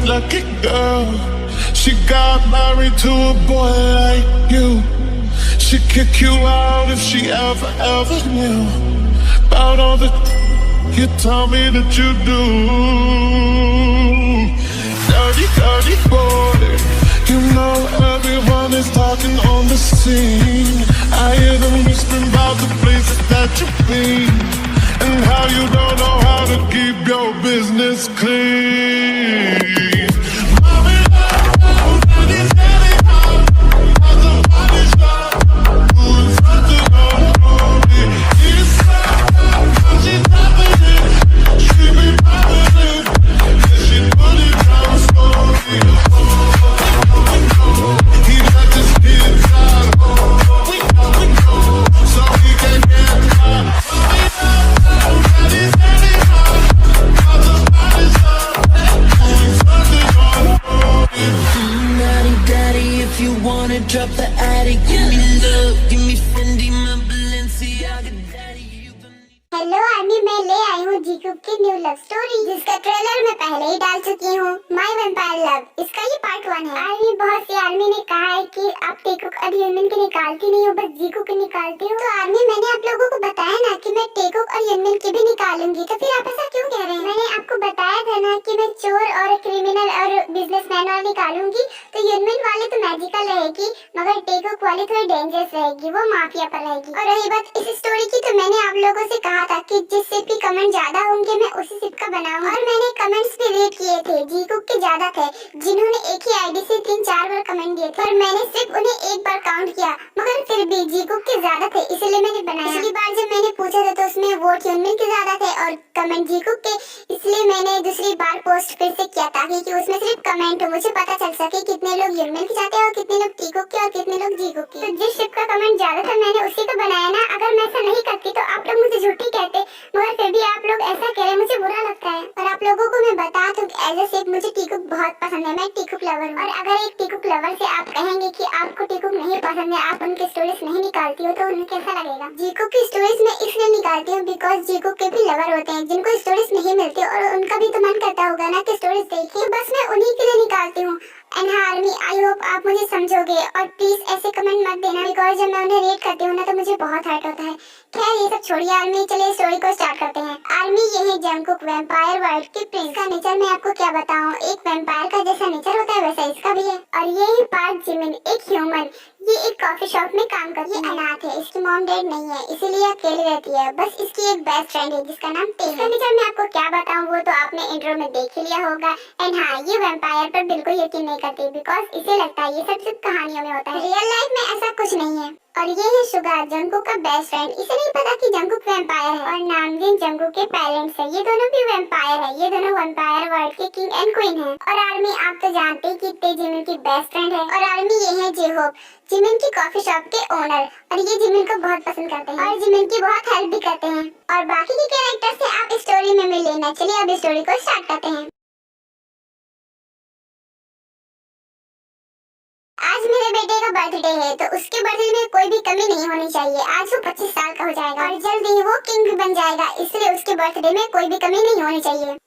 lucky girl. She got married to a boy like you. She'd kick you out if she ever knew about all the you tell me that you do. Dirty, dirty boy. You know everyone is talking on the scene. I hear them whispering about the places that you've been and how you don't know how to keep your business clean. Drop the attic, give me love, give me Fendi, my Balenciaga daddy. Hello army, मैं ले आई हूँ जीकूब की new love story जिसका trailer मैं पहले ही डाल चुकी हूँ, माय वैम्पायर लव। इसका ये पार्ट 1 है। आर्मी बहुत सी आर्मी ने कहा है कि आप टेकुक और यनमिन की निकालती नहीं हो, बस जीकूब की निकालती हो। तो आर्मी मैंने आप लोगों को बताया ना कि मैं टेकुक और यनमिन की भी निकालूंगी, तो फिर आप ऐसा क्यों कह रहे हैं? मैंने आपको बताया था ना कि मैं चोर और क्रिमिनल और बिजनेसमैन वाले निकालूंगी। तो यनमिन वाले तो मैजिकल रहेगी, मगर टेकुक वाली थोड़ी डेंजरस रहेगी, वो माफिया पर रहेगी। और रही बात इस स्टोरी की, तो मैंने आप लोगों से कहा था कि जिस सिप की कमेंट ज्यादा होंगे मैं उसी सिप का बनाऊंगा। और मैंने कमेंट्स भी रेट किए थे, जीकूब के ज्यादा थे, जिन्होंने एक ही आईडी से 3-4 बार कमेंट दिए थे, और मैंने सिर्फ उन्हें एक बार काउंट किया, मगर फिर भी जीकूब के ज्यादा थे, इसलिए मैंने बनाया। पिछली बार जब मैंने पूछा था तो उसमें वोट यनमिन के ज्यादा थे और कमेंट जीकूब के, इसलिए मैंने दूसरी बार पोस्ट फिर से किया ताकि उसमें सिर्फ कमेंट हो, मुझे पता चल सके कितने लोग यनमिन के चाहते हैं और कितने लोग टेकुक के और कितने लोग जीकूब के। तो जिस शिप का कमेंट ज्यादा था मैंने उसी को बनाया ना। अगर मैं ऐसा नहीं करती तो आप लोग मुझे झूठी कहते, मगर फिर भी आप लोग ऐसा कह रहे, मुझे बुरा लगता है। और आप लोगों को मैं बता दूं कि एज अ शिप मुझे टेकुक बहुत पसंद है, मैं टेकुक लवर हूँ। और अगर एक टेकुक लवर से आप कहेंगे कि आपको टेकुक नहीं पसंद है, आप उनकी स्टोरीज नहीं निकालती हो, तो उन्हें कैसा लगेगा? जीकूब की स्टोरीज मैं इसलिए निकालती हूँ बिकॉज जीकूब के भी लवर होते हैं जिनको स्टोरीज नहीं मिलती और उनका भी तो मन करता होगा ना कि स्टोरीज देखिए, बस मैं उन्हीं के लिए निकालती हूँ। एंड हाँ आर्मी, आई होप आप मुझे समझोगे और प्लीज ऐसे कमेंट मत देना बिकॉज जब मैं उन्हें रेट करती हूँ ना तो मुझे बहुत हर्ट होता है। खैर ये सब छोड़िए आर्मी, चलिए स्टोरी को स्टार्ट करते हैं। आर्मी ये है जंगकुक वैम्पायर वर्ल्ड के प्रिंस का नेचर मैं आपको क्या बताऊँ, एक वैम्पायर का जैसा नेचर होता है वैसा इसका भी है। और ये है पार्क जिमिन, एक ह्यूमन, ये एक कॉफी शॉप में काम करती है, अनाथ है, इसकी मॉम डैड नहीं है, इसीलिए अकेली रहती है, बस इसकी एक बेस्ट फ्रेंड है जिसका नाम टे है। नेचर मैं आपको क्या बताऊँ वो तो आपने इंट्रो में देख ही लिया होगा। एंड हाँ ये वैम्पायर पर बिल्कुल यकीन नहीं करती बिकॉज इसे लगता है ये सब सिर्फ कहानियों में होता है, रियल लाइफ में ऐसा कुछ नहीं है। और ये है सुगा, जंगकुक का बेस्ट फ्रेंड, इसे नहीं पता कि जंगकुक वैम्पायर है। और नामजिन जंगकुक के पेरेंट्स है, ये दोनों भी वैम्पायर है, ये दोनों वैम्पायर वर्ल्ड के किंग एंड क्वीन है। और आर्मी आप तो जानते हैं कि टे जिमिन की बेस्ट फ्रेंड है। और आर्मी ये है जेहोप, जिमिन की कॉफी शॉप के ओनर, और ये जिमिन को बहुत पसंद करते हैं और जिमिन की बहुत हेल्प भी करते हैं। और बाकी के कैरेक्टर से आप स्टोरी में मिल लेना। चलिए अब स्टोरी को स्टार्ट करते हैं। आज मेरे बेटे का बर्थडे है, तो उसके बर्थडे में कोई भी कमी नहीं होनी चाहिए। आज वो 25 साल का हो जाएगा और जल्द ही वो किंग भी बन जाएगा, इसलिए उसके बर्थडे में कोई भी कमी नहीं होनी चाहिए।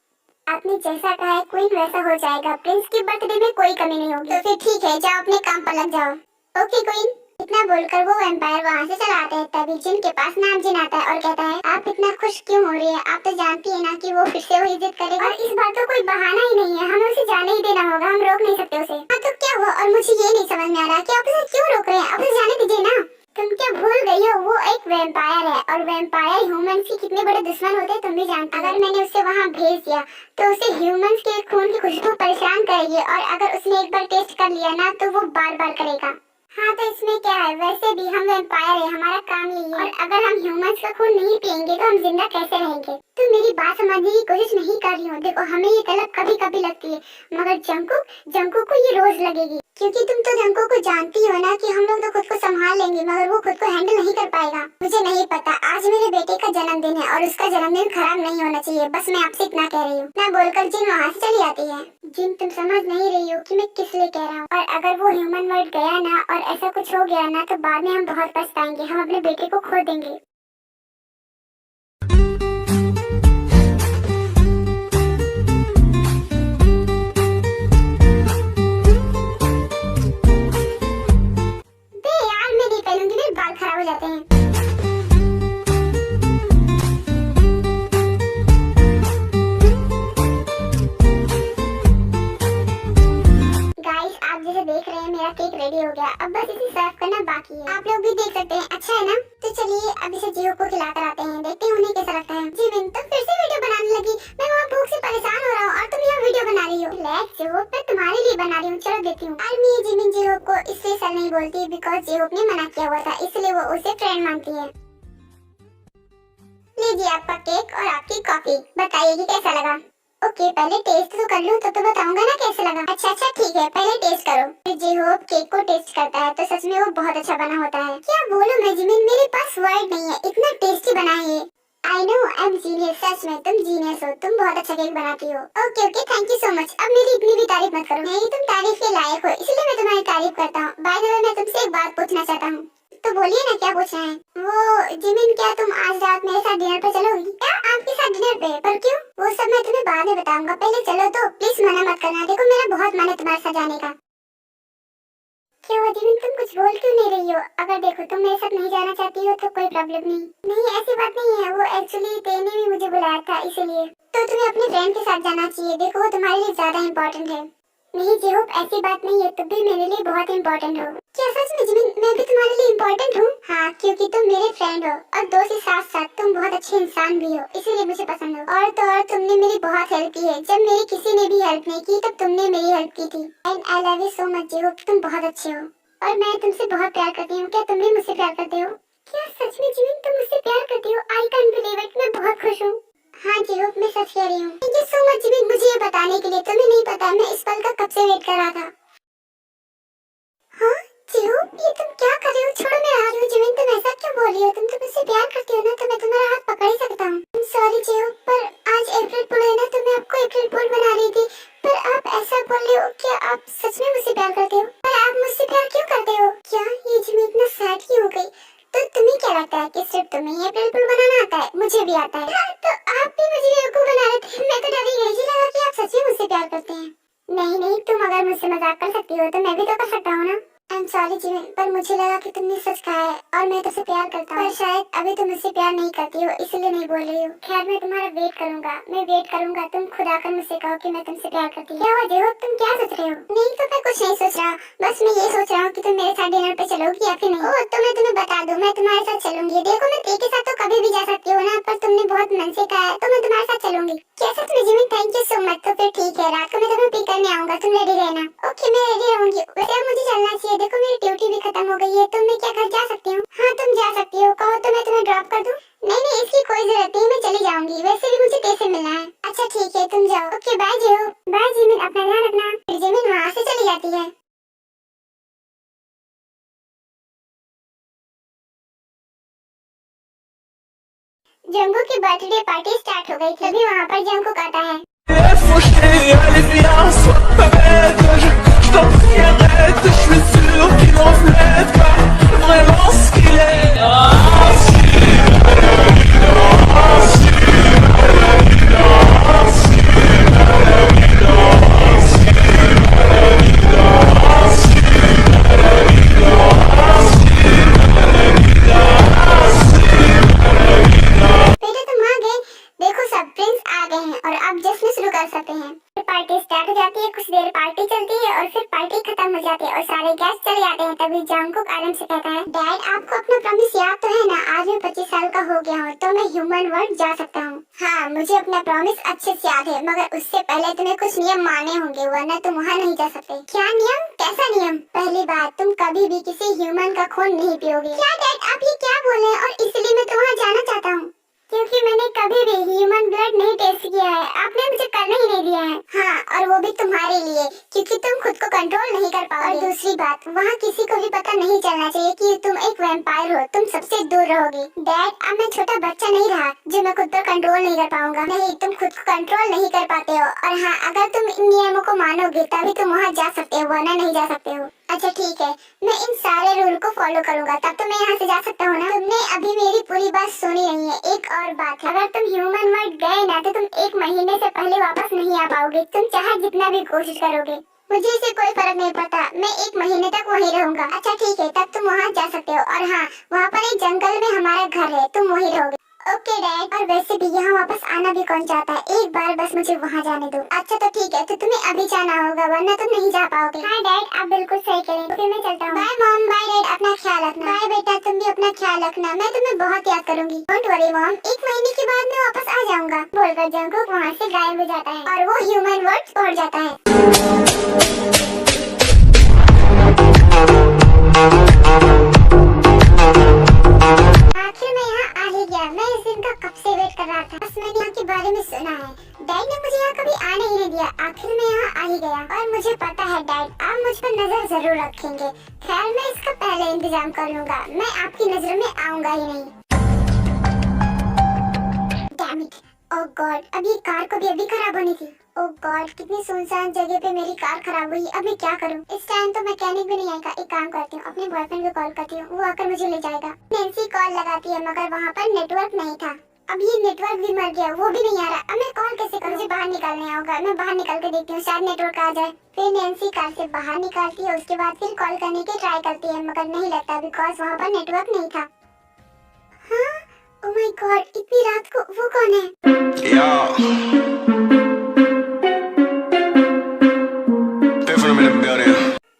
आपने जैसा कहा है क्वीन वैसा हो जाएगा, प्रिंस के बर्थडे में कोई कमी नहीं होगी। तो फिर ठीक है, जाओ अपने काम पर लग जाओ। Okay queen. इतना बोलकर वो वैम्पायर वहाँ से चला आता है। तभी जिन के पास नामजिन आता है और कहता है आप इतना खुश क्यों हो रही है, आप तो जानती है ना कि वो फिर से वही जिद करेगा और इस बार तो कोई बहाना ही नहीं है, हमें उसे जाने ही देना होगा, हम रोक नहीं सकते उसे। हाँ तो क्या हुआ? और मुझे ये नहीं समझ में आ रहा कि आप उसे क्यों रोक रहे हैं, आप उसे जाने दीजिए ना। तुम क्या भूल गई हो, वो एक वैम्पायर है और वैम्पायर ह्यूमंस के कितने बड़े दुश्मन होते हैं तुम भी जानती हो। अगर मैंने उसे वहाँ भेज दिया तो उसे ह्यूमंस के खून की खुशबू परेशान करेगी और अगर उसने एक बार टेस्ट कर लिया ना तो वो बार बार करेगा। हाँ तो इसमें क्या है, वैसे भी हम वैम्पायर है, हमारा काम यही है। और अगर हम ह्यूमंस का खून नहीं पियेंगे तो हम जिंदा कैसे रहेंगे? तुम मेरी बात समझने की कोशिश नहीं कर रही हो। देखो हमें ये तलब कभी कभी लगती है, मगर जंगकुक को ये रोज लगेगी, क्योंकि तुम तो जंगकुक को जानती हो ना कि हम लोग तो खुद को संभाल लेंगे, मगर वो खुद को हैंडल नहीं कर पाएगा। मुझे नहीं पता, आज मेरे बेटे का जन्मदिन है और उसका जन्मदिन खराब नहीं होना चाहिए, बस मैं आपसे इतना कह रही हूँ। ना बोलकर जिन वहाँ से चली आती है। जिन तुम समझ नहीं रही हो कि मैं किस लिए कह रहा हूँ, और अगर वो ह्यूमन वर्ल्ड गया ना और ऐसा कुछ हो गया ना तो बाद में हम बहुत पछताएंगे, हम अपने बेटे को खो देंगे। हो गया, अब बस इसे सर्व करना बाकी है। आप लोग भी देख सकते हैं, अच्छा है ना? तो चलिए अब इसे जीहोप को खिलाकर आते हैं, देखते हैं उन्हें कैसा लगता है। जिमिन तुम फिर से वीडियो बनाने लगी, मैं वहाँ भूख से परेशान हो रहा हूँ और तुम यहाँ वीडियो बना रही हो। रिलैक्स जीहोप, मैं तुम्हारे लिए बना रही हूँ, चलो देती हूँ। आर्मी जिमिन जीहोप को इसलिए सर नहीं बोलती बिकॉज जीहोप ने मना किया हुआ था, इसलिए वो उसे फ्रेंड मानती है। लीजिए आपका केक और आपकी कॉफी, बताइए कि कैसा लगा। ओके, पहले टेस्ट तो कर लूं तो बताऊंगा ना कैसा लगा। अच्छा ठीक है, पहले टेस्ट करो। जीहोप केक को टेस्ट करता है तो सच में वो बहुत अच्छा बना होता है। क्या बोलूं मैं जिमिन, मेरे पास वर्ड नहीं है, इतना टेस्टी बना है। I know I am genius, सच में तुम जीनियस हो, तुम बहुत अच्छा केक बनाती हो। Okay thank you so much. अब मेरी इतनी भी तारीफ मत करो, नहीं तुम तारीफ के लायक हो, इसलिए मैं तुम्हारी तारीफ करता हूँ। बाय द वे मैं तुमसे एक बात पूछना चाहता हूँ। तो बोलिए ना, क्या पूछना है? वो जिमिन, क्या तुम आज रात मेरे साथ डिनर पे चलोगी? क्या आपके साथ डिनर पे? पर क्यों? वो सब मैं तुम्हें बाद में बताऊंगा, पहले चलो तो, प्लीज मना मत करना। देखो मेरा बहुत मन है तुम्हारे साथ जाने का। क्यों जिमिन, तुम कुछ बोल क्यों नहीं रही हो? अगर देखो तुम मेरे साथ नहीं जाना चाहती हो तो कोई प्रॉब्लम नहीं, ऐसी बात नहीं है। वो एक्चुअली तेने भी मुझे बुलाया था इसीलिए। तो तुम्हें अपने फ्रेंड के साथ जाना चाहिए, देखो वो तुम्हारे लिए ज्यादा इम्पोर्टेंट है। नहीं जीहोप, ऐसी बात नहीं है, तुम भी मेरे लिए बहुत इम्पोर्टेंट हो। क्या सच में जिमिन, मैं भी तुम्हारे लिए इम्पोर्टेंट हूँ? हाँ, क्योंकि तुम मेरे फ्रेंड हो और दोस्त के साथ साथ तुम बहुत अच्छे इंसान भी हो, इसीलिए मुझे पसंद हो। और तो और तुमने मेरी बहुत हेल्प की है, जब मेरी किसी ने भी हेल्प नहीं की तब तुमने मेरी हेल्प की थी। And I love you so much J Hope, तुम बहुत अच्छे हो और मैं तुमसे बहुत प्यार करती हूँ। क्या तुम भी मुझसे प्यार करते हो? क्या सच में जिमिन तुम मुझसे प्यार करती हो? आई कांट बिलीव इट, मैं बहुत खुश हूँ। हाँ जीहोप, मैं सच कह रही हूँ। Thank you so much Jimin मुझे ये बताने के लिए। तुम्हें नहीं पता मैं इस पल का कब से वेट कर रहा था। हाँ जीहोप, ये तुम क्या कर रही हो? छोड़ो, मैं आ रही हूँ। जिमिन तुम ऐसा क्यों बोल रही हो? तुम तो मुझसे प्यार करती हो ना, तो मैं तुम्हारा हाथ पकड़ ही सकता हूँ। सॉरी जीहोप, पर आज अप्रैल फूल है ना, तो मैं आपको अप्रैल फूल बना रही थी। पर आप ऐसा बोल रहे हो, क्या आप सच में मुझसे प्यार करते हो? पर आप मुझसे प्यार क्यों करते हो? क्या ये जिमिन इतना सैड क्यों हो गई? तो तुम्हें क्या लगता है कि सिर्फ तुम्हें ही अप्रैल फूल बनाना आता है? मुझे भी आता है। तो आप भी मुझे बेवकूफ बना रहे थे, मैं तो डर ही गई। मुझे लगा कि आप सच में मुझसे प्यार करते हैं। नहीं, तुम अगर मुझसे मजाक कर सकती हो तो मैं भी तो कर सकता हूँ ना। आई एम सॉरी जिमिन, पर मुझे लगा कि तुमने सच कहा है और मैं तुमसे प्यार करता हूँ। पर शायद अभी तुम मुझसे प्यार नहीं करती हो, इसलिए नहीं बोल रही हो। खैर मैं तुम्हारा वेट करूंगा, तुम खुद आकर मुझसे कहो कि मैं तुमसे प्यार करती हूँ। क्या हुआ जीहोप, तुम क्या सोच रहे हो? नहीं तो मैं कुछ नहीं सोच रहा, बस मैं ये सोच रहा हूँ कि तुम मेरे साथ डिनर पे चलोगी या फिर नहीं। ओह, तो मैं तुम्हें बता दूं, मैं तुम्हारे साथ चलूंगी। देखो मैं तेरे के साथ तो कभी भी जा सकती हूँ ना, पर तुमने बहुत मन से कहा है तो मैं तुम्हारे साथ चलूंगी। क्या सच में Jimin? Thank you so much. तो फिर ठीक है, रात को मैं तुम्हें पिक करने आऊंगा, तुम रेडी रहना। ओके मैं रेडी रहूंगी। वैसे अब मुझे चलना चाहिए, देखो मेरी ड्यूटी भी खत्म हो गई है। तो मैं क्या घर जा सकती हूँ? हाँ तुम जा सकती हो, कहो तो मैं तुम्हें ड्रॉप कर दूं? नहीं इसकी कोई जरूरत नहीं, मैं चली जाऊंगी। वैसे भी मुझे तेरे से मिलना है। अच्छा ठीक है, तुम जाओ। Okay bye J Hope. Bye Jimin, अपना ध्यान रखना। फिर जिमिन वहाँ से चली जाती है। जंगू की बर्थडे पार्टी स्टार्ट हो गई, तभी वहाँ पर जंगू आता है। देखो सब प्रिंस आ गए हैं और आप जश्न शुरू कर सकते हैं। पार्टी स्टार्ट हो जाती है, कुछ देर पार्टी चलती है और फिर पार्टी खत्म हो जाती है और सारे गेस्ट चले जाते हैं। तभी जंगकुक आदम से कहता है, डैड आपको अपना प्रॉमिस याद तो है ना? आज मैं 25 साल का हो गया हूँ तो मैं ह्यूमन वर्ल्ड जा सकता हूँ। हाँ मुझे अपना प्रॉमिस अच्छे से याद है, मगर उससे पहले तुम्हें कुछ नियम मानने होंगे, वरना तुम वहाँ नहीं जा सकते। क्या नियम? कैसा नियम? पहली बात, तुम कभी भी किसी ह्यूमन का खून नहीं पियोगे। क्या डैड आप ये क्या बोल रहे हैं? और इसलिए मैं तो वहाँ जाना चाहता हूँ क्योंकि मैंने कभी भी ह्यूमन ब्लड नहीं टेस्ट किया है, आपने मुझे करने ही नहीं दिया है। हाँ, और वो भी तुम्हारे लिए, क्योंकि तुम खुद को कंट्रोल नहीं कर पाओगे। और दूसरी बात, वहाँ किसी को भी पता नहीं चलना चाहिए कि तुम एक वैम्पायर हो, तुम सबसे दूर रहोगे। डैड अब मैं छोटा बच्चा नहीं रहा जो मैं खुद पर कंट्रोल नहीं कर पाऊंगा। नहीं, तुम खुद को कंट्रोल नहीं कर पाते हो। और हाँ, अगर तुम इन नियमों को मानोगे तभी तुम वहाँ जा सकते हो, वरना नहीं जा सकते हो। अच्छा ठीक है, मैं इन सारे रूल को फॉलो करूंगा, तब तो मैं यहाँ से जा सकता हूँ ना? तुमने अभी मेरी पूरी बात सुनी नहीं है। एक और बात है, अगर तुम ह्यूमन वर्ल्ड गए ना तो तुम 1 महीने से पहले वापस नहीं आ पाओगे, तुम चाहे जितना भी कोशिश करोगे। मुझे इससे कोई फर्क नहीं पड़ता, मैं 1 महीने तक वहीं रहूंगा। अच्छा ठीक है, तब तुम वहाँ जा सकते हो। और हाँ, वहाँ पर एक जंगल में हमारा घर है, तुम वहीं रहोगे। ओके डैड, और वैसे भी यहाँ वापस आना भी कौन चाहता है, एक बार बस मुझे वहाँ जाने दो। अच्छा तो ठीक है, तो तुम्हें अभी जाना होगा वरना तुम नहीं जा पाओगे। हाँ डैड, आप बिल्कुल सही करें, फिर मैं चलता हूँ। बाय मॉम, बाय डैड, अपना ख्याल रखना। बाय बेटा, तुम भी अपना ख्याल रखना, मैं तुम्हें बहुत याद करूंगी। डोंट वरी मॉम, 1 महीने के बाद मैं वापस आ जाऊंगा, बोलकर जंगकुक वहाँ से गायब हो जाता है और वो ह्यूमन वर्ल्ड छोड़ जाता है। आखिर मैं यहाँ आ ही गया, मैं इस दिन का कब से वेट कर रहा था। बस मैंने यहाँ के बारे में सुना है, डैड ने मुझे यहाँ कभी आने ही नहीं दिया, आखिर मैं यहाँ आ ही गया। और मुझे पता है डैड, आप मुझ पर नजर जरूर रखेंगे। खैर मैं इसका पहले इंतजाम कर लूंगा, मैं आपकी नजर में आऊंगा ही नहीं। डैम इट, ओह गॉड, अब ये कार को भी अभी खराब होनी थी। ओह गॉड, कितनी सुनसान जगह पे मेरी कार खराब हुई, अब मैं क्या करूं? इस टाइम तो मैकेनिक भी नहीं आएगा। एक काम करती हूँ, अपने बॉयफ्रेंड को कॉल करती हूँ, वो आकर मुझे ले जाएगा। नैन्सी कॉल लगाती है मगर वहाँ पर नेटवर्क नहीं था। अब ये नेटवर्क भी मर गया, वो भी नहीं आ रहा। अब मैं कॉल कैसे करूँ? मुझे बाहर निकलने होगा, मैं बाहर निकल के देखती हूँ, शायद नेटवर्क आ जाए। फिर नैन्सी कार से बाहर निकलती है, उसके बाद फिर कॉल करने की ट्राई करती है मगर नहीं लगता, बिकॉज वहाँ पर नेटवर्क नहीं था। हाँ, ओह माय गॉड, इतनी रात को वो कौन है?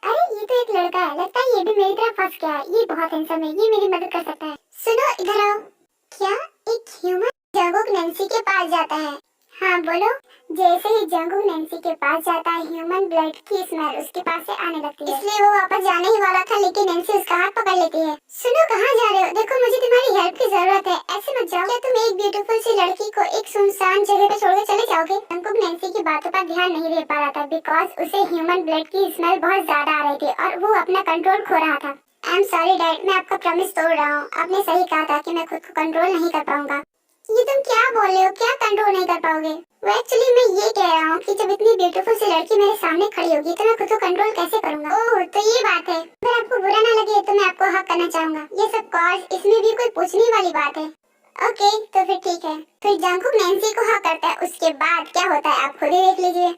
अरे ये तो एक लड़का है, लगता है ये भी मेरी तरह फंस गया है। ये बहुत हैंडसम है, ये मेरी मदद कर सकता है। सुनो इधर आओ। क्या एक ह्यूमन जंगकुक नैन्सी के पास जाता है? हाँ बोलो। जैसे ही जंगकुक नैन्सी के पास जाता है, ह्यूमन ब्लड की स्मेल उसके पास से आने लगती है, इसलिए वो वापस जाने ही वाला था, लेकिन नैन्सी उसका हाथ पकड़ लेती है। सुनो कहाँ जा रहे हो? देखो मुझे तुम्हारी हेल्प की जरूरत है, ऐसे मत जाओ। क्या तुम एक ब्यूटीफुल सी लड़की को एक सुनसान जगह पे छोड़कर चले जाओगे? जंगकुक नैन्सी की बातों पर ध्यान नहीं दे पा रहा था, बिकॉज उसे ह्यूमन ब्लड की स्मेल बहुत ज्यादा आ रही थी और वो अपना कंट्रोल खो रहा था। आई एम सॉरी डैड, मैं आपका प्रॉमिस तोड़ रहा हूँ। आपने सही कहा था कि मैं खुद को कंट्रोल नहीं कर पाऊंगा। ये तुम क्या बोल रहे हो? क्या कंट्रोल नहीं कर पाओगे? वो एक्चुअली मैं ये कह रहा हूँ कि जब इतनी ब्यूटीफुल सी लड़की मेरे सामने खड़ी होगी तो मैं खुद को कंट्रोल कैसे करूँगा? ओह तो ये बात है। अगर आपको बुरा ना लगे तो मैं आपको हक करना चाहूँगा। ये सब कॉज, इसमें भी कोई पूछने वाली बात है। ओके तो फिर ठीक है। फिर जंगकुक नैन्सी को हक करता है, उसके बाद क्या होता है आप खुद ही देख लीजिए।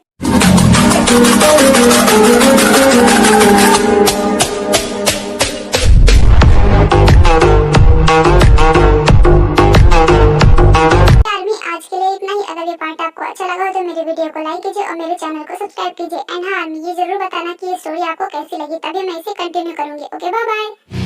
आज के लिए इतना ही। अगर ये पार्ट आपको अच्छा लगा हो तो मेरे वीडियो को लाइक कीजिए और मेरे चैनल को सब्सक्राइब कीजिए। एंड हाँ, ये जरूर बताना कि ये स्टोरी आपको कैसी लगी, तभी मैं इसे कंटिन्यू करूंगी। Okay bye bye.